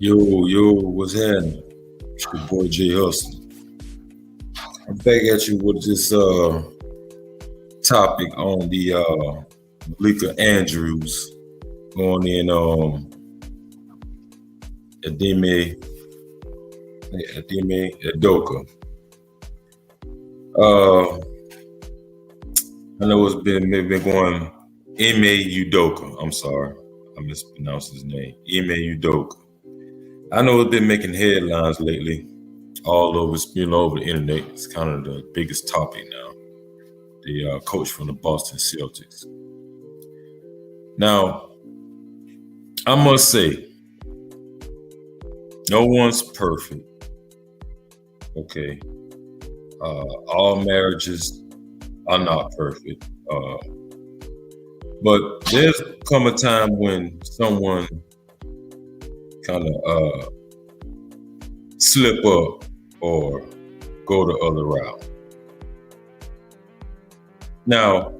Yo, what's happening? It's your boy J Hustle. I'm back at you with this topic on the Malika Andrews going in Adime Adoka. Uh I know it's been going Ime Udoka. I'm sorry. I mispronounced his name. Ime Udoka. I know it's been making headlines lately all over, over the internet. It's kind of the biggest topic now. The coach from the Boston Celtics. Now, I must say, no one's perfect. Okay, all marriages are not perfect, but there's come a time when someone kind of slip up or go the other route. Now,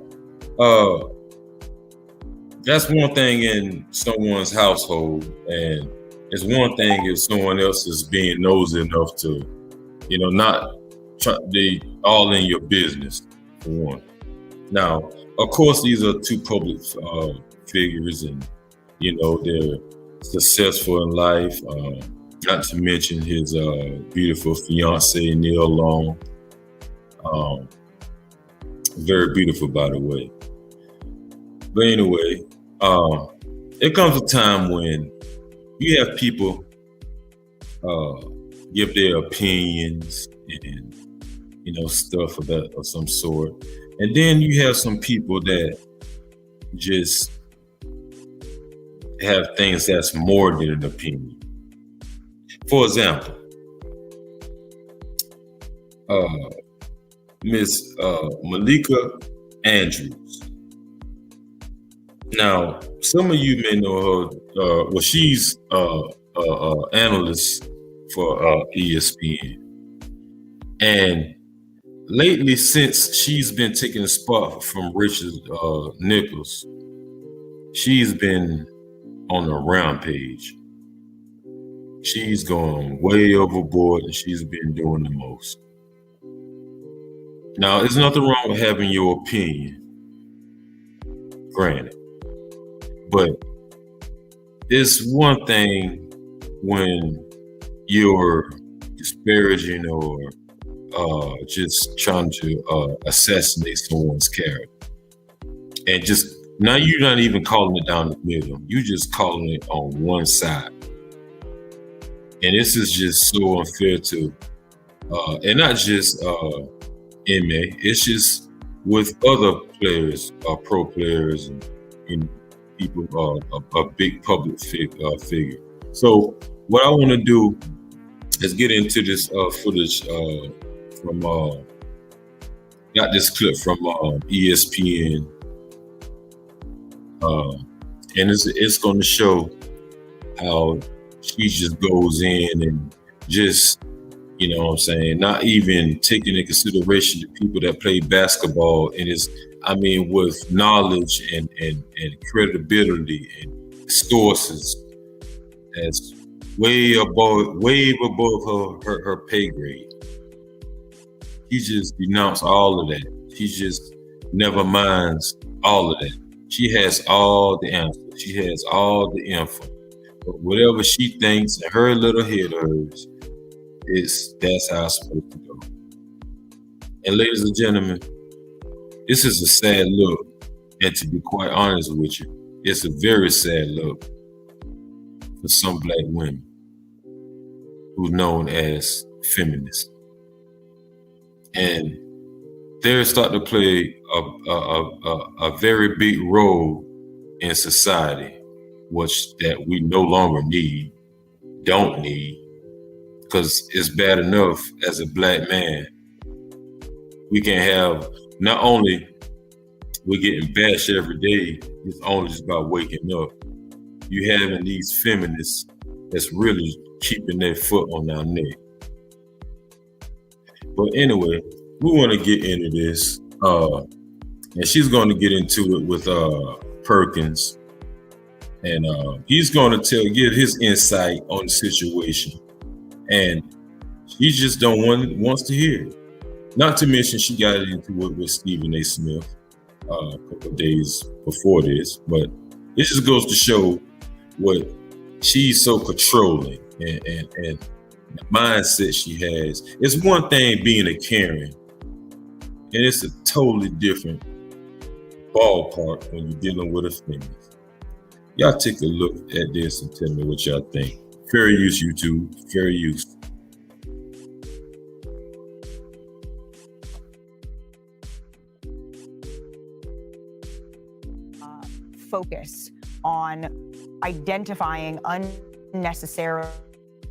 that's one thing in someone's household, and it's one thing if someone else is being nosy enough to, not be all in your business, for one. Now, of course, these are two public figures, and they're successful in life. Not to mention his beautiful fiance, Neil Long. Very beautiful, by the way. But anyway, it comes a time when you have people give their opinions and stuff of some sort, and then you have some people that just have things that's more than an opinion. For example, Miss Malika Andrews. Now, some of you may know her. She's analyst for ESPN, and lately, since she's been taking a spot from Richard Nichols, she's been on a rampage. She's gone way overboard, and she's been doing the most. Now, there's nothing wrong with having your opinion, granted. But it's one thing when you're disparaging or just trying to assassinate someone's character. And just, now you're not even calling it down the middle. You're just calling it on one side. And this is just so unfair to, and not just MA, it's just with other players, pro players, and people, a big public figure. So what I want to do is get into this footage from, got this clip from ESPN, and it's going to show how she just goes in and just, not even taking into consideration the people that play basketball, and with knowledge and credibility and sources that's way above her pay grade. She just denounced all of that. She just never minds all of that. She has all the answers. She has all the info. But whatever she thinks in her little head of hers, that's how it's supposed to go. And ladies and gentlemen, this is a sad look. And to be quite honest with you, it's a very sad look for some black women who's known as feminists. And they're starting to play a very big role in society, which that we no longer don't need, because it's bad enough as a black man. We can have, not only we're getting bashed every day, it's only just about waking up. You having these feminists that's really keeping their foot on our neck. But anyway, we want to get into this, and she's going to get into it with Perkins, and he's going to give his insight on the situation, and she just don't wants to hear it. Not to mention she got into it with Stephen A. Smith a couple of days before this, but it just goes to show what she's so controlling and the mindset she has. It's one thing being a Karen, and it's a totally different ballpark when you're dealing with a feminist. Y'all take a look at this and tell me what y'all think. Fair use, YouTube. Fair use. Focus on identifying unnecessary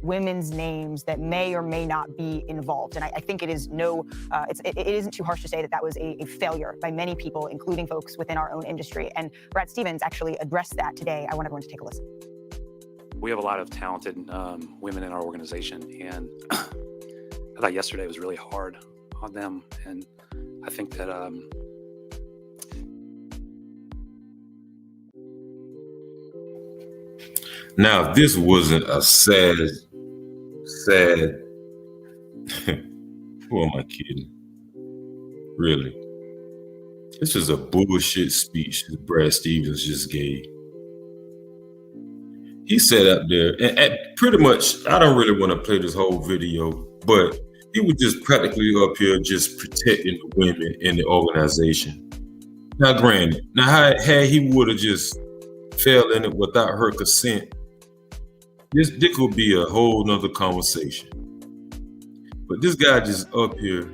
women's names that may or may not be involved. And I think it is it isn't too harsh to say that that was a failure by many people, including folks within our own industry. And Brad Stevens actually addressed that today. I want everyone to take a listen. We have a lot of talented women in our organization, and I thought yesterday was really hard on them. And I think that now, if this wasn't a sad, who am I kidding? Really? This is a bullshit speech that Brad Stevens just gave. He sat up there and pretty much, I don't really want to play this whole video, but he was just practically up here just protecting the women in the organization. Now, granted, had he would have just fell in it without her consent, this could be a whole nother conversation. But this guy just up here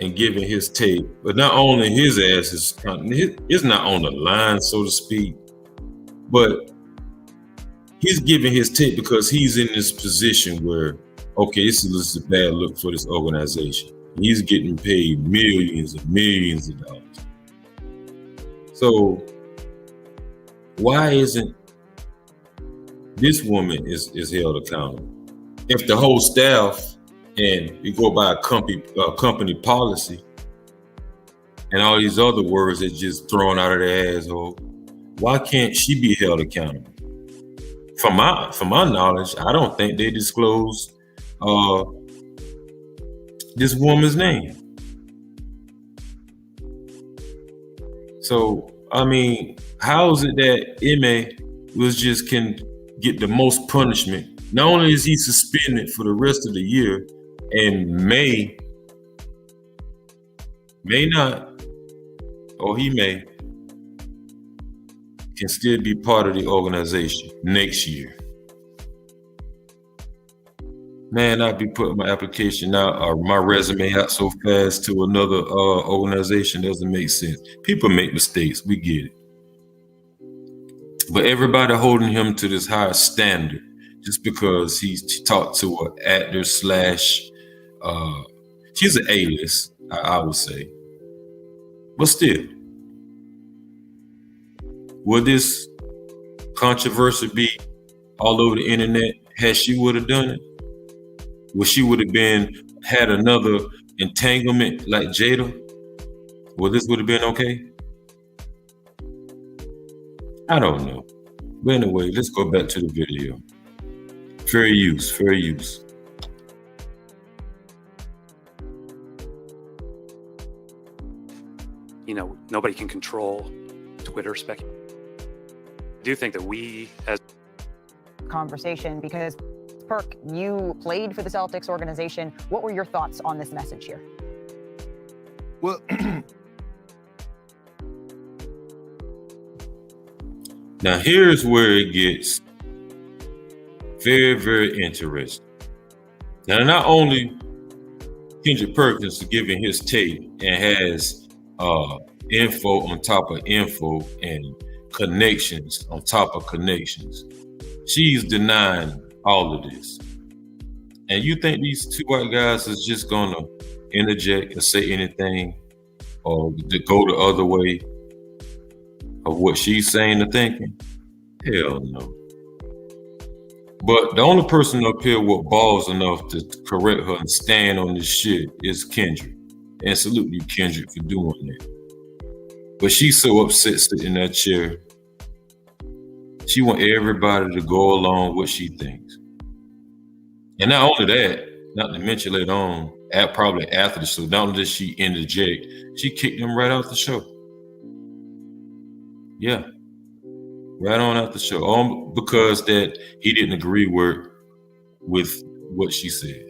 and giving his take, but not only his ass is not on the line, so to speak, but he's giving his take because he's in this position where, okay, this is a bad look for this organization. He's getting paid millions and millions of dollars. So why isn't this woman is held accountable? If the whole staff, and you go by a company policy and all these other words that just thrown out of their asshole, why can't she be held accountable? From my knowledge, I don't think they disclosed this woman's name. So, I mean, how is it that Ime can get the most punishment? Not only is he suspended for the rest of the year and may not, or he can still be part of the organization next year. Man, I'd be putting my application out or my resume out so fast to another organization doesn't make sense. People make mistakes, we get it. But everybody holding him to this higher standard just because he talked to an actor / she's an A-list, I would say. But still, would this controversy be all over the internet had she would have done it? Would she would have had another entanglement like Jada? Well, this would have been okay? I don't know. But anyway, let's go back to the video. Fair use, fair use. You know, nobody can control Twitter speculation. I do think that we as conversation, because Perk, you played for the Celtics organization. What were your thoughts on this message here? Well, now here's where it gets very, very interesting. Now, not only Kendrick Perkins is giving his take and has info on top of info and connections on top of connections, she's denying all of this. And you think these two white guys is just gonna interject or say anything or to go the other way of what she's saying or thinking? Hell no. But the only person up here with balls enough to correct her and stand on this shit is Kendrick. And salute you, Kendrick, for doing that. But she's so upset sitting in that chair. She want everybody to go along what she thinks. And not only that, not to mention later on, probably after the show, not only did she interject, she kicked him right out the show. Yeah. Right on out the show. Because that he didn't agree with what she said.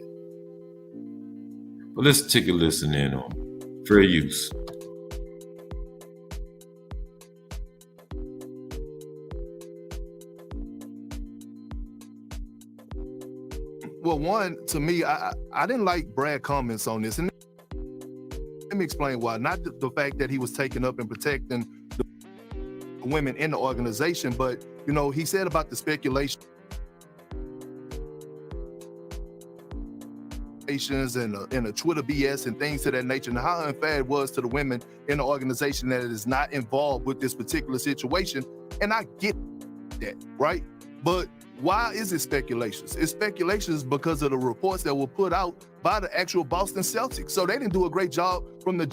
But let's take a listen in on it. Fair use. Well, one, to me, I didn't like Brad's comments on this. And let me explain why. Not the fact that he was taking up and protecting the women in the organization, but, you know, he said about the speculation and the Twitter BS and things to that nature, and how unfair it was to the women in the organization that is not involved with this particular situation. And I get that, right? But why is it speculations? It's speculations because of the reports that were put out by the actual Boston Celtics. So they didn't do a great job from the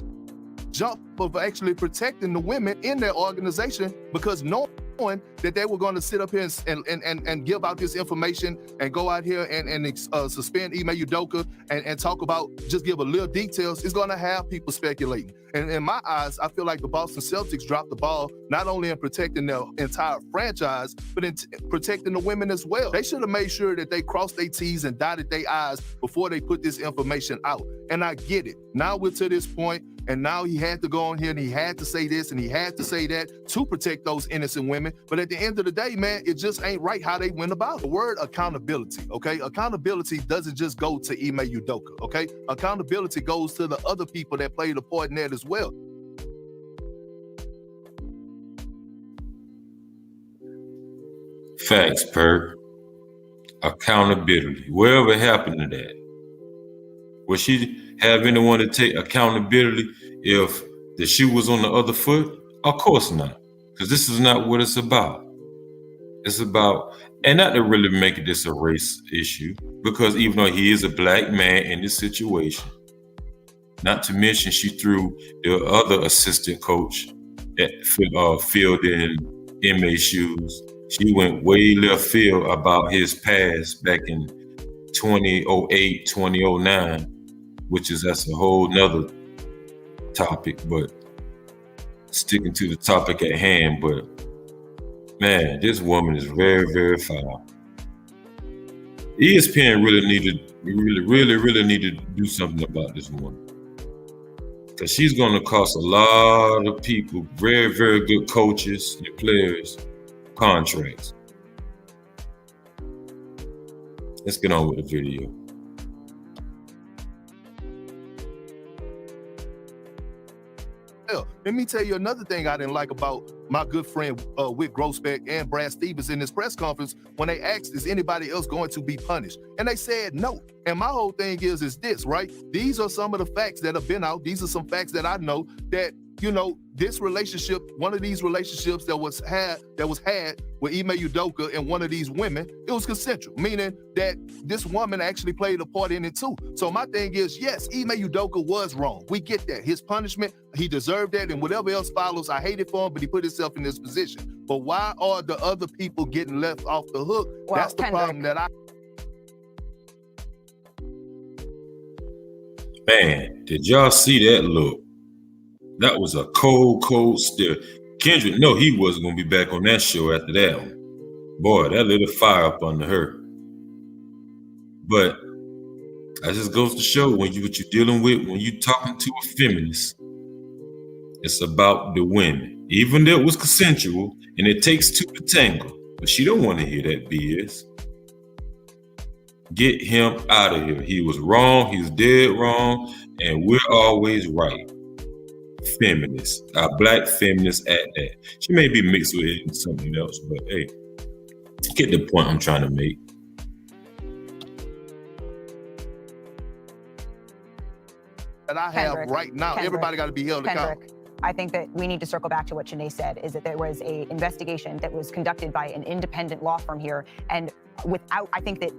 jump of actually protecting the women in their organization, because knowing that they were going to sit up here and give out this information and go out here and suspend Ime Udoka and talk about, just give a little details, is going to have people speculating. And in my eyes, I feel like the Boston Celtics dropped the ball, not only in protecting their entire franchise, but in protecting the women as well. They should have made sure that they crossed their T's and dotted their I's before they put this information out. And I get it. Now we're to this point, and now he had to go on here and he had to say this and he had to say that to protect those innocent women. But at the end of the day, man, it just ain't right how they went about it. The word accountability, okay? Accountability doesn't just go to Ime Udoka, okay? Accountability goes to the other people that played a part in that as well. Facts, Per. Accountability. Whatever happened to that? Will she have anyone to take accountability if the shoe was on the other foot? Of course not. Because this is not what it's about. It's about, and not to really make this a race issue, because even though he is a black man in this situation, not to mention she threw the other assistant coach that filled in Ime's shoes. She went way left field about his past back in 2008, 2009, that's a whole nother topic, but sticking to the topic at hand. But man, this woman is very, very foul. ESPN really needed to do something about this woman, because she's going to cost a lot of people, very, very good coaches and players, contracts. Let's get on with the video. Let me tell you another thing I didn't like about my good friend Whit Grossbeck and Brad Stevens in this press conference when they asked, is anybody else going to be punished? And they said no. And my whole thing is this, right? These are some of the facts that have been out. These are some facts that I know that, you know, this relationship, one of these relationships that was had with Ime Udoka and one of these women, it was consensual, meaning that this woman actually played a part in it too. So my thing is, yes, Ime Udoka was wrong. We get that. His punishment, he deserved that, and whatever else follows, I hate it for him, but he put himself in this position. But why are the other people getting left off the hook? Well, that's the problem that I... Man, did y'all see that look? That was a cold stare. Kendrick, no, he wasn't going to be back on that show after that one. Boy, that lit a fire up under her. But that just goes to show what you're dealing with when you're talking to a feminist. It's about the women. Even though it was consensual and it takes two to tango. But she don't want to hear that BS. Get him out of here. He was wrong. He's dead wrong. And we're always right. Feminist, a black feminist at that. She may be mixed with it and something else, but hey, get the point I'm trying to make. That I have right now, everybody got to be held accountable. I think that we need to circle back to what Shanae said, is that there was an investigation that was conducted by an independent law firm here. And I think that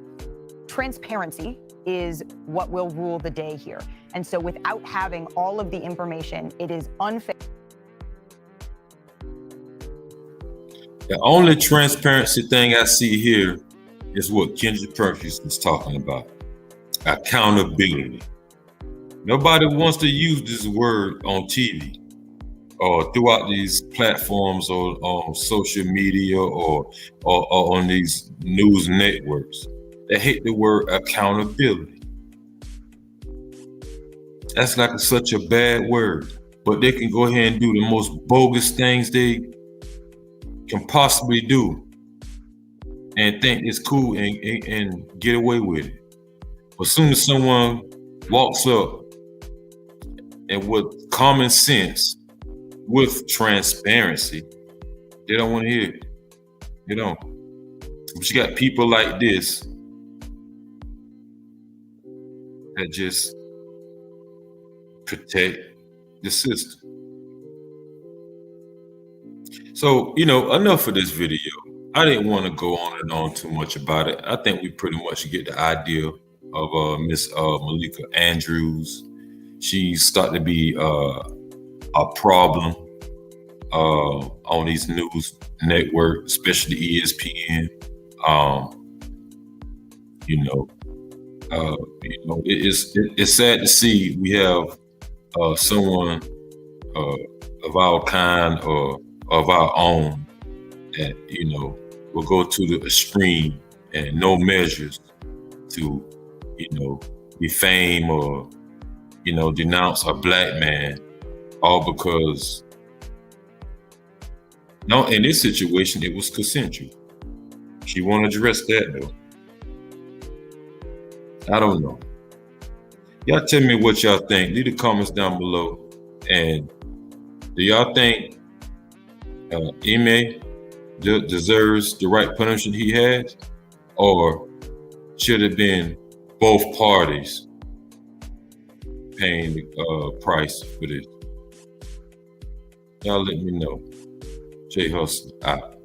transparency is what will rule the day here. And so without having all of the information, it is unfair. The only transparency thing I see here is what Kendra Perkins was talking about. Accountability. Nobody wants to use this word on TV or throughout these platforms or on social media or on these news networks. They hate the word accountability. That's like such a bad word, but they can go ahead and do the most bogus things they can possibly do and think it's cool and get away with it. But as soon as someone walks up and with common sense, with transparency, they don't want to hear it. You know, but you got people like this that just protect the system. So, enough of this video. I didn't want to go on and on too much about it. I think we pretty much get the idea of Miss Malika Andrews. She's starting to be a problem on these news networks, especially ESPN. It's sad to see we have someone of our kind or of our own that will go to the extreme and no measures to defame or denounce a black man, all because in this situation it was consensual. She won't address that though. I don't know. Y'all tell me what y'all think. Leave the comments down below. And do y'all think Ime deserves the right punishment he has, or should have been both parties paying the price for this? Y'all let me know. Jay Hustle out.